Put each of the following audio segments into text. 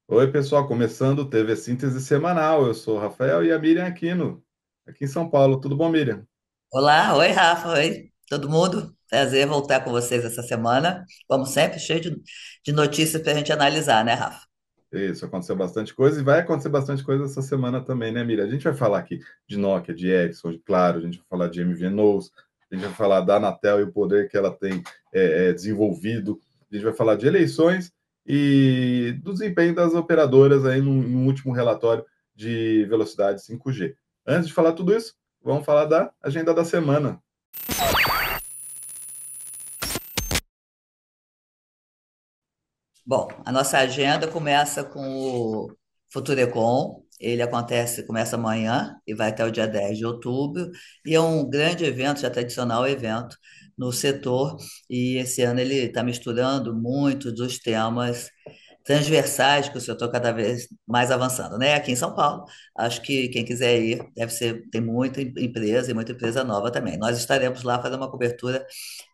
Oi, pessoal, começando o TV Síntese Semanal. Eu sou o Rafael e a Miriam Aquino, aqui em São Paulo. Tudo bom, Miriam? Olá, oi Rafa, oi todo mundo. Prazer voltar com vocês essa semana. Como sempre, cheio de notícias para a gente analisar, né, Rafa? Isso, aconteceu bastante coisa e vai acontecer bastante coisa essa semana também, né, Miriam? A gente vai falar aqui de Nokia, de Ericsson, de Claro, a gente vai falar de MVNOs, a gente vai falar da Anatel e o poder que ela tem desenvolvido, a gente vai falar de eleições e do desempenho das operadoras aí no último relatório de velocidade 5G. Antes de falar tudo isso, vamos falar da agenda da semana. Bom, a nossa agenda começa com o Futurecom. Começa amanhã e vai até o dia 10 de outubro. E é um grande evento, já tradicional evento no setor. E esse ano ele está misturando muitos dos temas transversais que o setor cada vez mais avançando, né? Aqui em São Paulo, acho que quem quiser ir tem muita empresa e muita empresa nova também. Nós estaremos lá fazendo uma cobertura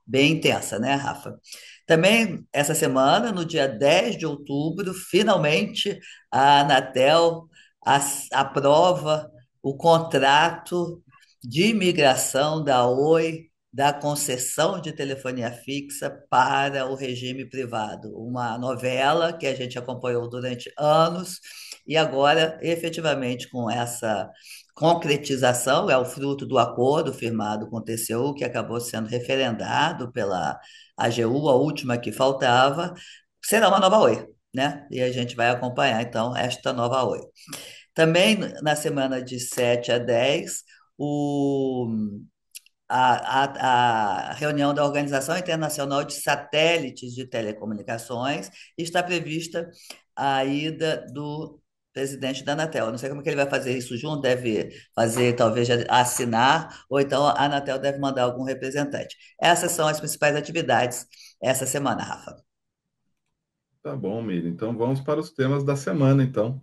bem intensa, né, Rafa? Também essa semana, no dia 10 de outubro, finalmente a Anatel aprova o contrato de migração da Oi da concessão de telefonia fixa para o regime privado. Uma novela que a gente acompanhou durante anos e agora, efetivamente, com essa concretização, é o fruto do acordo firmado com o TCU, que acabou sendo referendado pela AGU, a última que faltava, será uma nova Oi, né? E a gente vai acompanhar, então, esta nova Oi. Também na semana de 7 a 10, o, a reunião da Organização Internacional de Satélites de Telecomunicações está prevista a ida do presidente da Anatel. Eu não sei como é que ele vai fazer isso junto, deve fazer, talvez, assinar, ou então a Anatel deve mandar algum representante. Essas são as principais atividades essa semana, Rafa. Tá bom, Miriam. Então vamos para os temas da semana, então.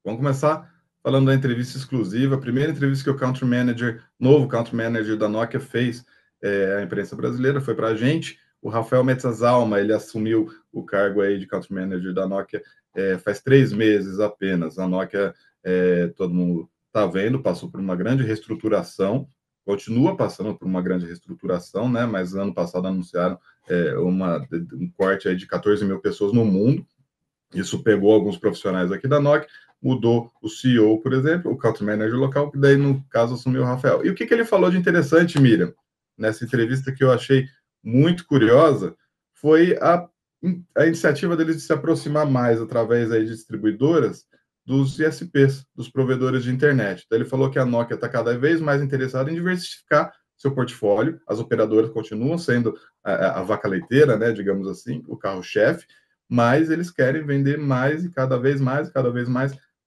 Vamos começar falando da entrevista exclusiva, a primeira entrevista que o country manager, novo country manager da Nokia fez à imprensa brasileira, foi para a gente. O Rafael Mezzalma, ele assumiu o cargo aí de country manager da Nokia faz 3 meses apenas. A Nokia, todo mundo está vendo, passou por uma grande reestruturação, continua passando por uma grande reestruturação, né? Mas ano passado anunciaram um corte aí de 14 mil pessoas no mundo. Isso pegou alguns profissionais aqui da Nokia, mudou o CEO, por exemplo, o country manager local, que daí, no caso, assumiu o Rafael. E o que ele falou de interessante, Miriam, nessa entrevista que eu achei muito curiosa, foi a iniciativa dele de se aproximar mais, através aí de distribuidoras, dos ISPs, dos provedores de internet. Então, ele falou que a Nokia está cada vez mais interessada em diversificar seu portfólio, as operadoras continuam sendo a vaca leiteira, né, digamos assim, o carro-chefe, mas eles querem vender mais e cada vez mais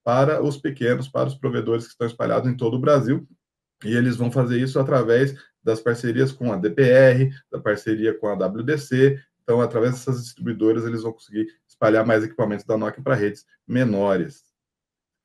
para os pequenos, para os provedores que estão espalhados em todo o Brasil. E eles vão fazer isso através das parcerias com a DPR, da parceria com a WDC. Então, através dessas distribuidoras, eles vão conseguir espalhar mais equipamentos da Nokia para redes menores.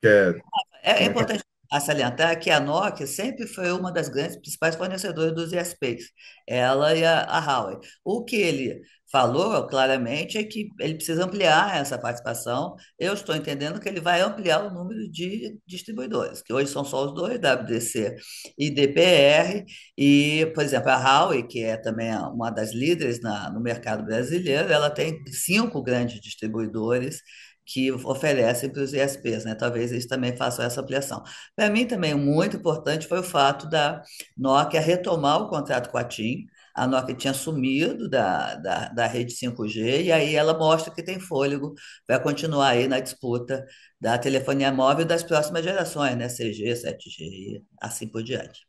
Quer É comentar? importante salientar que a Nokia sempre foi uma das grandes principais fornecedoras dos ISPs, ela e a Huawei. O que ele falou claramente é que ele precisa ampliar essa participação. Eu estou entendendo que ele vai ampliar o número de distribuidores, que hoje são só os dois, WDC e DPR, e, por exemplo, a Huawei, que é também uma das líderes no mercado brasileiro, ela tem 5 grandes distribuidores que oferecem para os ISPs, né? Talvez eles também façam essa ampliação. Para mim, também, muito importante foi o fato da Nokia retomar o contrato com a TIM. A Nokia tinha sumido da rede 5G, e aí ela mostra que tem fôlego para continuar aí na disputa da telefonia móvel das próximas gerações, né? 6G, 7G e assim por diante.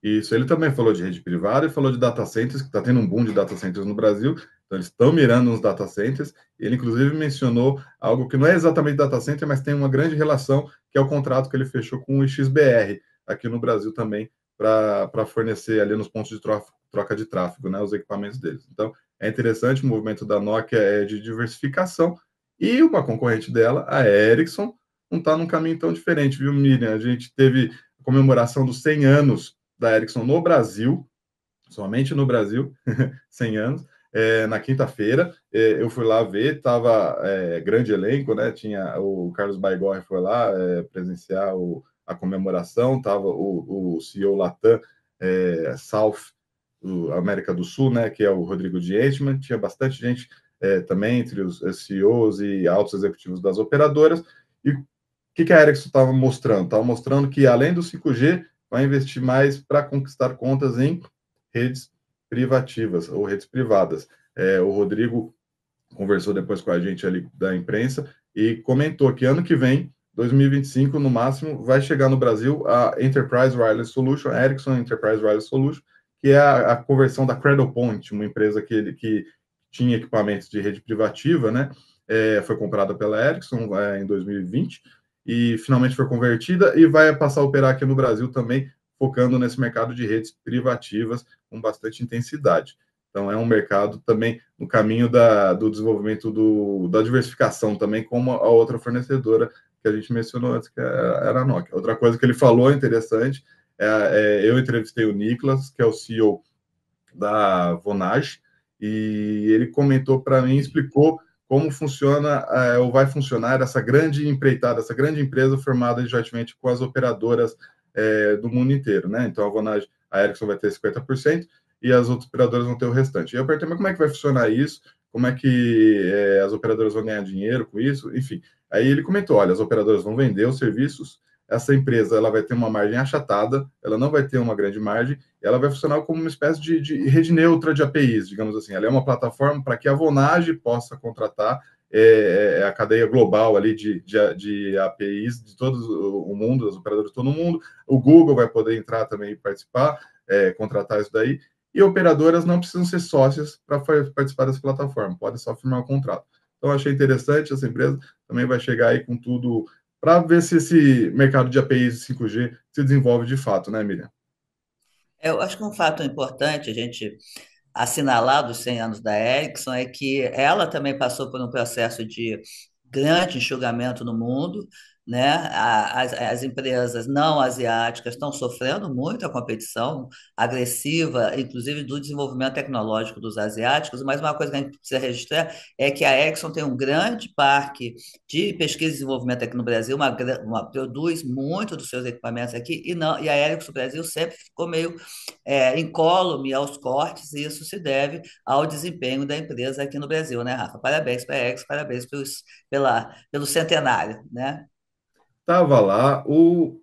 Isso, ele também falou de rede privada e falou de data centers, que está tendo um boom de data centers no Brasil, então eles estão mirando nos data centers. Ele, inclusive, mencionou algo que não é exatamente data center, mas tem uma grande relação, que é o contrato que ele fechou com o XBR, aqui no Brasil também, para fornecer ali nos pontos de troca de tráfego, né, os equipamentos deles. Então, é interessante, o movimento da Nokia é de diversificação, e uma concorrente dela, a Ericsson, não está num caminho tão diferente, viu, Miriam? A gente teve comemoração dos 100 anos da Ericsson no Brasil, somente no Brasil, 100 anos, na quinta-feira. Eu fui lá ver, estava grande elenco, né? Tinha o Carlos Baigorre foi lá presenciar a comemoração, estava o CEO Latam South, América do Sul, né? Que é o Rodrigo Dietman, tinha bastante gente também entre os CEOs e altos executivos das operadoras. E o que a Ericsson estava mostrando? Estava mostrando que, além do 5G, vai investir mais para conquistar contas em redes privativas ou redes privadas. O Rodrigo conversou depois com a gente ali da imprensa e comentou que ano que vem, 2025, no máximo, vai chegar no Brasil a Enterprise Wireless Solution, a Ericsson Enterprise Wireless Solution, que é a conversão da Cradlepoint, uma empresa que tinha equipamentos de rede privativa, né? Foi comprada pela Ericsson em 2020 e finalmente foi convertida e vai passar a operar aqui no Brasil também, focando nesse mercado de redes privativas com bastante intensidade. Então, é um mercado também no caminho do desenvolvimento da diversificação também, como a outra fornecedora que a gente mencionou antes, que era a Nokia. Outra coisa que ele falou interessante, eu entrevistei o Nicolas, que é o CEO da Vonage, e ele comentou para mim, explicou como funciona ou vai funcionar essa grande empreitada, essa grande empresa formada jointamente com as operadoras do mundo inteiro, né? Então, a Vonage, a Ericsson vai ter 50% e as outras operadoras vão ter o restante. E eu perguntei, mas como é que vai funcionar isso? Como é que as operadoras vão ganhar dinheiro com isso? Enfim, aí ele comentou, olha, as operadoras vão vender os serviços, essa empresa ela vai ter uma margem achatada, ela não vai ter uma grande margem, ela vai funcionar como uma espécie de rede neutra de APIs, digamos assim. Ela é uma plataforma para que a Vonage possa contratar a cadeia global ali de APIs de todo o mundo, das operadoras de todo o mundo. O Google vai poder entrar também e participar, contratar isso daí. E operadoras não precisam ser sócias para participar dessa plataforma, podem só firmar um contrato. Então, achei interessante, essa empresa também vai chegar aí com tudo para ver se esse mercado de APIs e 5G se desenvolve de fato, né, Miriam? Eu acho que um fato importante a gente assinalar dos 100 anos da Ericsson é que ela também passou por um processo de grande enxugamento no mundo, né? As empresas não asiáticas estão sofrendo muito a competição agressiva, inclusive do desenvolvimento tecnológico dos asiáticos, mas uma coisa que a gente precisa registrar é que a Ericsson tem um grande parque de pesquisa e desenvolvimento aqui no Brasil, produz muito dos seus equipamentos aqui, e a Ericsson Brasil sempre ficou meio incólume aos cortes, e isso se deve ao desempenho da empresa aqui no Brasil, né, Rafa? Parabéns para a Ericsson, parabéns pelo centenário, né? Estava lá o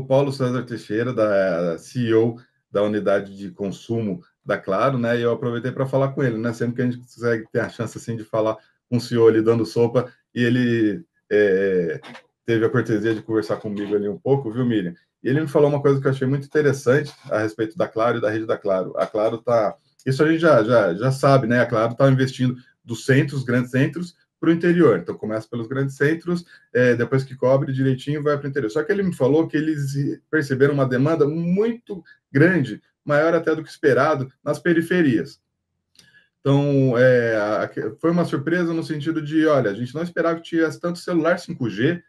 Paulo César Teixeira, da CEO da unidade de consumo da Claro, né? E eu aproveitei para falar com ele, né? Sempre que a gente consegue ter a chance assim de falar com o CEO ali dando sopa, e ele teve a cortesia de conversar comigo ali um pouco, viu, Miriam? E ele me falou uma coisa que eu achei muito interessante a respeito da Claro e da rede da Claro. A Claro está. Isso a gente já sabe, né? A Claro está investindo dos centros, grandes centros, para o interior. Então, começa pelos grandes centros, depois que cobre direitinho, vai para o interior. Só que ele me falou que eles perceberam uma demanda muito grande, maior até do que esperado, nas periferias. Então, foi uma surpresa no sentido de, olha, a gente não esperava que tivesse tanto celular 5G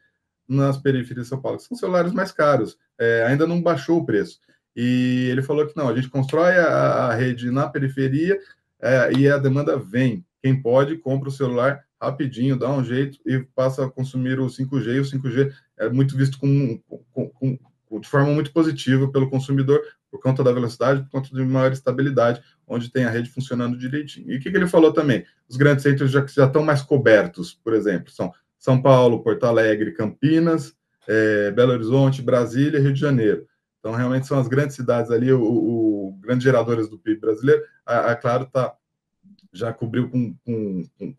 nas periferias de São Paulo, que são celulares mais caros, ainda não baixou o preço. E ele falou que não, a gente constrói a rede na periferia e a demanda vem. Quem pode, compra o celular rapidinho, dá um jeito e passa a consumir o 5G. E o 5G é muito visto de forma muito positiva pelo consumidor, por conta da velocidade, por conta de maior estabilidade, onde tem a rede funcionando direitinho. E o que ele falou também? Os grandes centros já estão mais cobertos, por exemplo, são São Paulo, Porto Alegre, Campinas, Belo Horizonte, Brasília e Rio de Janeiro. Então, realmente são as grandes cidades ali, grandes geradores do PIB brasileiro. Claro já cobriu com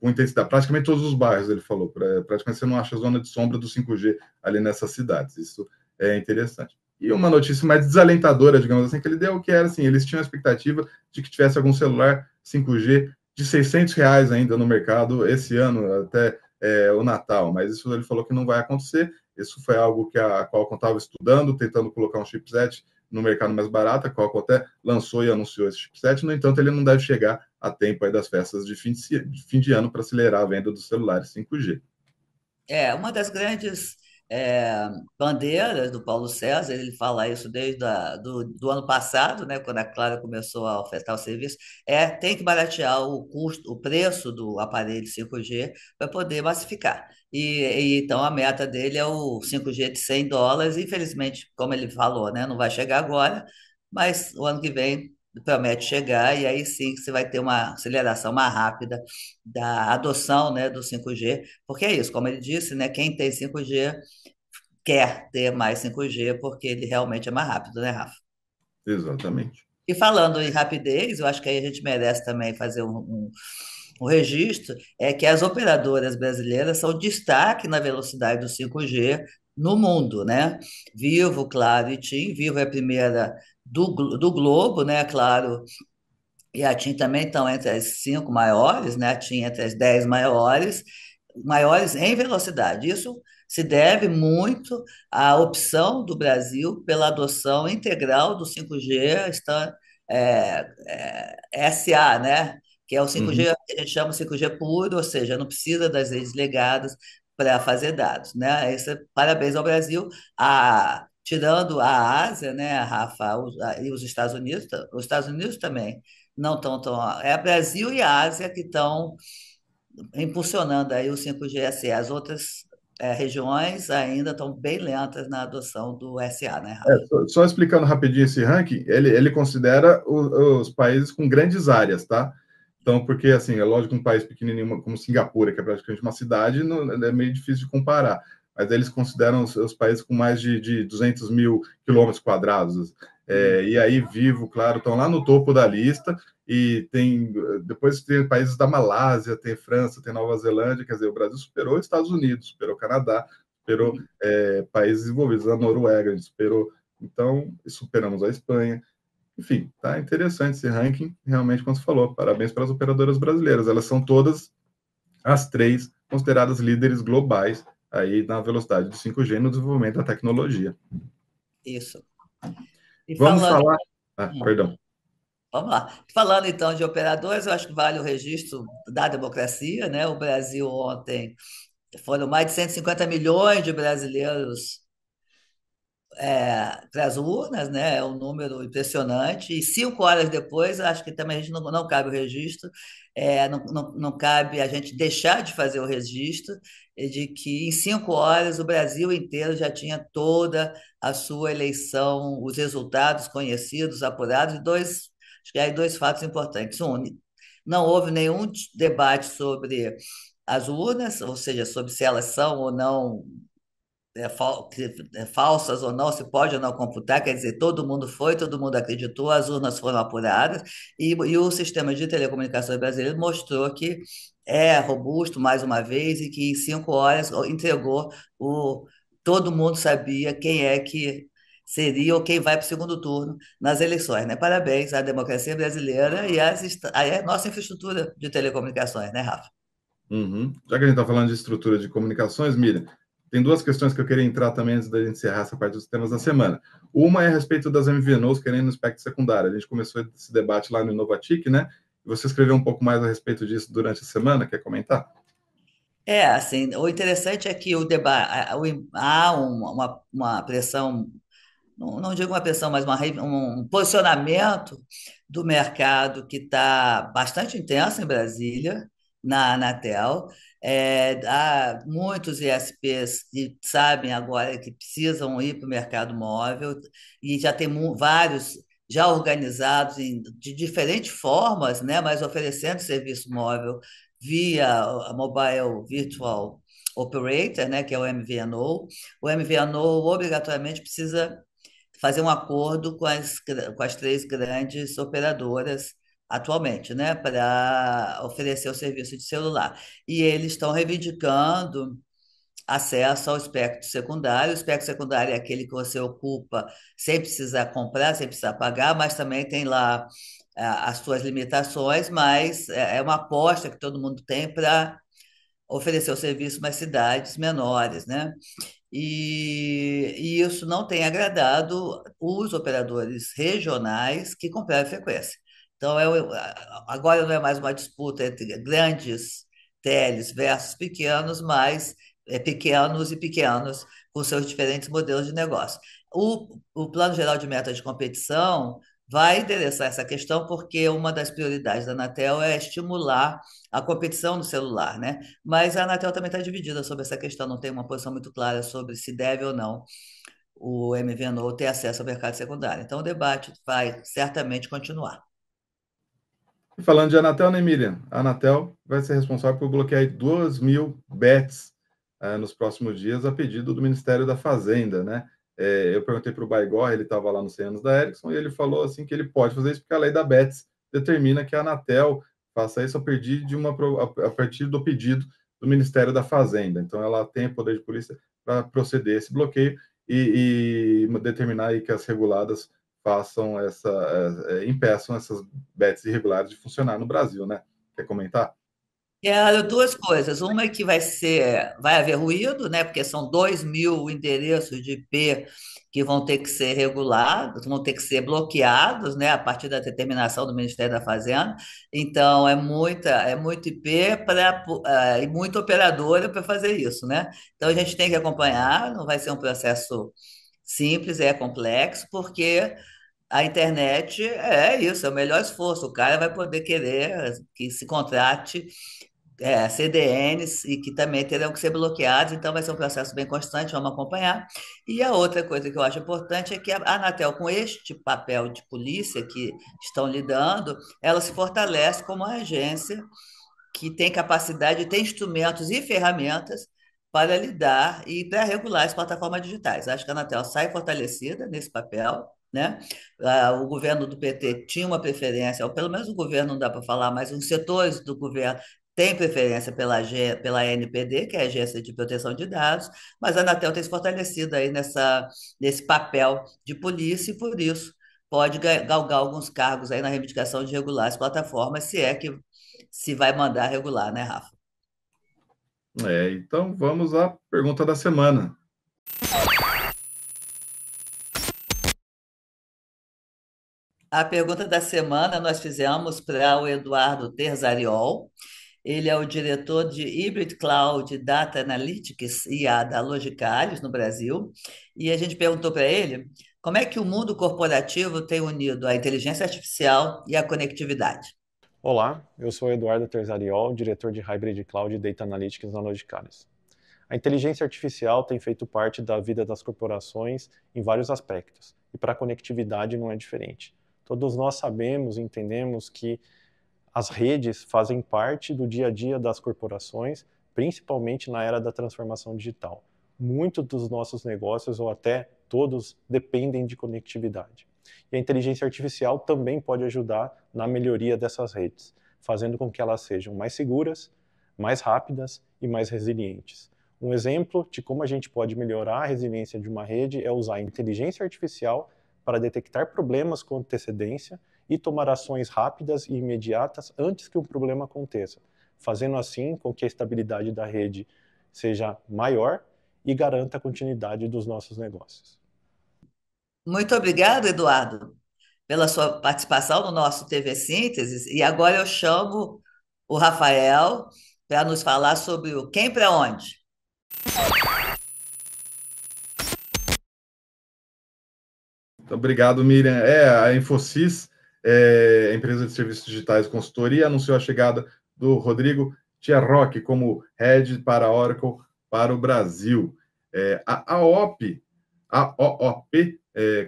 intensidade praticamente todos os bairros, ele falou. Praticamente você não acha a zona de sombra do 5G ali nessas cidades. Isso é interessante. E uma notícia mais desalentadora, digamos assim, que ele deu, que era assim, eles tinham a expectativa de que tivesse algum celular 5G de R$ 600 ainda no mercado esse ano, até o Natal, mas isso ele falou que não vai acontecer. Isso foi algo que a Qualcomm estava estudando, tentando colocar um chipset no mercado mais barato. A Qualcomm até lançou e anunciou esse chipset, no entanto, ele não deve chegar a tempo aí das festas de fim de ano para acelerar a venda dos celulares 5G. Uma das grandes bandeiras do Paulo César, ele fala isso desde do ano passado, né, quando a Clara começou a ofertar o serviço, tem que baratear o custo, o preço do aparelho 5G para poder massificar. Então a meta dele é o 5G de US$ 100, infelizmente, como ele falou, né, não vai chegar agora, mas o ano que vem promete chegar, e aí sim você vai ter uma aceleração mais rápida da adoção, né, do 5G, porque é isso, como ele disse, né, quem tem 5G quer ter mais 5G porque ele realmente é mais rápido, né, Rafa? Exatamente. E falando em rapidez, eu acho que aí a gente merece também fazer um registro, é que as operadoras brasileiras são destaque na velocidade do 5G no mundo, né? Vivo, Claro e TIM. Vivo é a primeira do globo, né? Claro e a TIM também estão entre as 5 maiores, né? A TIM entre as 10 maiores, maiores em velocidade. Isso se deve muito à opção do Brasil pela adoção integral do 5G SA, né? Que é o 5G, Uhum. que a gente chama 5G puro, ou seja, não precisa das redes legadas para fazer dados, né? Parabéns ao Brasil. Tirando a Ásia, né, Rafa, e os Estados Unidos também não estão tão. É o Brasil e a Ásia que estão impulsionando aí o 5G SA. As outras regiões ainda estão bem lentas na adoção do SA, né, Rafa? Só explicando rapidinho esse ranking, ele considera os países com grandes áreas, tá? Então, porque, assim, é lógico, um país pequenininho como Singapura, que é praticamente uma cidade, não, é meio difícil de comparar. Mas eles consideram os países com mais de 200 mil quilômetros quadrados. E aí, Vivo, claro, estão lá no topo da lista. E depois tem países da Malásia, tem França, tem Nova Zelândia. Quer dizer, o Brasil superou os Estados Unidos, superou o Canadá, superou países desenvolvidos, a Noruega, a gente superou. Então, superamos a Espanha. Enfim, tá interessante esse ranking, realmente, como você falou. Parabéns para as operadoras brasileiras. Elas são todas as três consideradas líderes globais aí na velocidade do 5G no desenvolvimento da tecnologia. Isso. E Vamos falando. falar. Hum, Perdão. Vamos lá. Falando então de operadores, eu acho que vale o registro da democracia, né? O Brasil ontem foram mais de 150 milhões de brasileiros para as urnas, né? É um número impressionante. E 5 horas depois, acho que também a gente não cabe o registro, não cabe a gente deixar de fazer o registro de que em 5 horas o Brasil inteiro já tinha toda a sua eleição, os resultados conhecidos, apurados, acho que há dois fatos importantes. Um, não houve nenhum debate sobre as urnas, ou seja, sobre se elas são ou não falsas ou não, se pode ou não computar, quer dizer, todo mundo foi, todo mundo acreditou, as urnas foram apuradas, e o sistema de telecomunicações brasileiro mostrou que é robusto, mais uma vez, e que em 5 horas entregou todo mundo sabia quem é que seria ou quem vai para o segundo turno nas eleições, né? Parabéns à democracia brasileira e à nossa infraestrutura de telecomunicações, né, Rafa? Uhum. Já que a gente está falando de estrutura de comunicações, Miriam, tem duas questões que eu queria entrar também antes da gente encerrar essa parte dos temas da semana. Uma é a respeito das MVNOs querendo no espectro secundário. A gente começou esse debate lá no Inovatic, né? Você escreveu um pouco mais a respeito disso durante a semana, quer comentar? Assim, o interessante é que o debate, há uma pressão, não digo uma pressão, mas um posicionamento do mercado que está bastante intenso em Brasília, na Anatel. Há muitos ISPs que sabem agora que precisam ir para o mercado móvel e já tem vários já organizados de diferentes formas, né, mas oferecendo serviço móvel via a Mobile Virtual Operator, né, que é o MVNO. O MVNO obrigatoriamente precisa fazer um acordo com as três grandes operadoras atualmente, né, para oferecer o serviço de celular. E eles estão reivindicando acesso ao espectro secundário. O espectro secundário é aquele que você ocupa sem precisar comprar, sem precisar pagar, mas também tem lá as suas limitações, mas é uma aposta que todo mundo tem para oferecer o serviço nas cidades menores, né? E isso não tem agradado os operadores regionais que compraram frequência. Então, agora não é mais uma disputa entre grandes teles versus pequenos, mas pequenos e pequenos, com seus diferentes modelos de negócio. O Plano Geral de Metas de Competição vai endereçar essa questão, porque uma das prioridades da Anatel é estimular a competição no celular, né? Mas a Anatel também está dividida sobre essa questão, não tem uma posição muito clara sobre se deve ou não o MVNO ter acesso ao mercado secundário. Então, o debate vai certamente continuar. E falando de Anatel, né, Miriam? A Anatel vai ser responsável por bloquear 2.000 bets nos próximos dias, a pedido do Ministério da Fazenda, né? Eu perguntei para o Baigorre, ele estava lá nos 100 anos da Ericsson, e ele falou assim que ele pode fazer isso porque a lei da BETS determina que a Anatel faça isso a partir do pedido do Ministério da Fazenda. Então, ela tem poder de polícia para proceder a esse bloqueio e determinar aí que as reguladas façam impeçam essas bets irregulares de funcionar no Brasil, né? Quer comentar? Duas coisas. Uma é que vai haver ruído, né? Porque são 2.000 endereços de IP que vão ter que ser regulados, vão ter que ser bloqueados, né? A partir da determinação do Ministério da Fazenda. Então, é muito IP e muita operadora para fazer isso, né? Então, a gente tem que acompanhar, não vai ser um processo simples, é complexo, porque a internet é isso, é o melhor esforço. O cara vai poder querer que se contrate CDNs e que também terão que ser bloqueados, então vai ser um processo bem constante, vamos acompanhar. E a outra coisa que eu acho importante é que a Anatel, com este papel de polícia que estão lidando, ela se fortalece como uma agência que tem capacidade, tem instrumentos e ferramentas para lidar e para regular as plataformas digitais. Acho que a Anatel sai fortalecida nesse papel, né? O governo do PT tinha uma preferência, ou pelo menos o governo não dá para falar, mas os setores do governo têm preferência pela ANPD, que é a Agência de Proteção de Dados, mas a Anatel tem se fortalecido aí nesse papel de polícia e por isso pode galgar alguns cargos aí na reivindicação de regular as plataformas, se é que se vai mandar regular, né, Rafa? Então vamos à pergunta da semana. A pergunta da semana nós fizemos para o Eduardo Terzariol. Ele é o diretor de Hybrid Cloud Data Analytics IA da Logicalis, no Brasil. E a gente perguntou para ele como é que o mundo corporativo tem unido a inteligência artificial e a conectividade. Olá, eu sou Eduardo Terzariol, diretor de Hybrid Cloud e Data Analytics na Logicalis. A inteligência artificial tem feito parte da vida das corporações em vários aspectos, e para a conectividade não é diferente. Todos nós sabemos e entendemos que as redes fazem parte do dia a dia das corporações, principalmente na era da transformação digital. Muitos dos nossos negócios, ou até todos, dependem de conectividade. E a inteligência artificial também pode ajudar na melhoria dessas redes, fazendo com que elas sejam mais seguras, mais rápidas e mais resilientes. Um exemplo de como a gente pode melhorar a resiliência de uma rede é usar a inteligência artificial para detectar problemas com antecedência e tomar ações rápidas e imediatas antes que um problema aconteça, fazendo assim com que a estabilidade da rede seja maior e garanta a continuidade dos nossos negócios. Muito obrigado, Eduardo, pela sua participação no nosso TV Síntese. E agora eu chamo o Rafael para nos falar sobre o quem para onde. Então, obrigado, Miriam. A Infosys, a empresa de serviços digitais e consultoria, anunciou a chegada do Rodrigo Tierrock como head para Oracle para o Brasil. A OOP,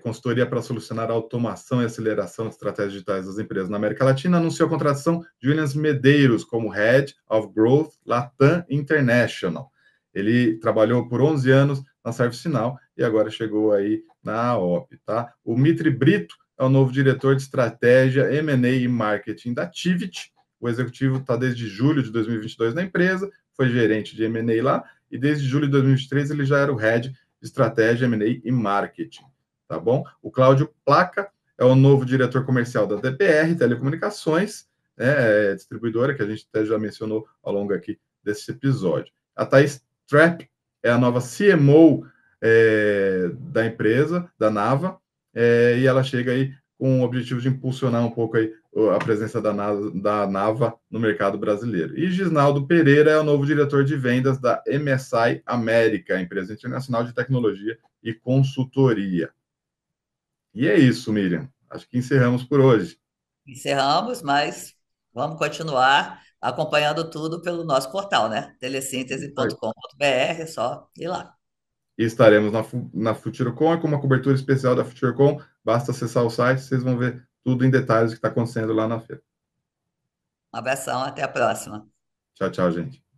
consultoria para solucionar a automação e aceleração de estratégias digitais das empresas na América Latina, anunciou a contratação de Williams Medeiros como Head of Growth Latam International. Ele trabalhou por 11 anos na ServiceNow e agora chegou aí na OP, tá? O Mitri Brito é o novo diretor de estratégia, M&A e marketing da Tivit. O executivo está desde julho de 2022 na empresa, foi gerente de M&A lá, e desde julho de 2023 ele já era o head de estratégia, M&A e marketing, tá bom? O Cláudio Placa é o novo diretor comercial da DPR Telecomunicações, né, distribuidora, que a gente até já mencionou ao longo aqui desse episódio. A Thaís Trapp é a nova CMO da empresa, da Nava, e ela chega aí com o objetivo de impulsionar um pouco aí a presença da Nava no mercado brasileiro. E Gisnaldo Pereira é o novo diretor de vendas da MSI América, empresa internacional de tecnologia e consultoria. E é isso, Miriam. Acho que encerramos por hoje. Encerramos, mas vamos continuar acompanhando tudo pelo nosso portal, né? Telesíntese.com.br, é só ir lá. E estaremos na FuturoCon, com uma cobertura especial da FuturoCon. Basta acessar o site, vocês vão ver tudo em detalhes o que está acontecendo lá na feira. Um abração, até a próxima. Tchau, tchau, gente.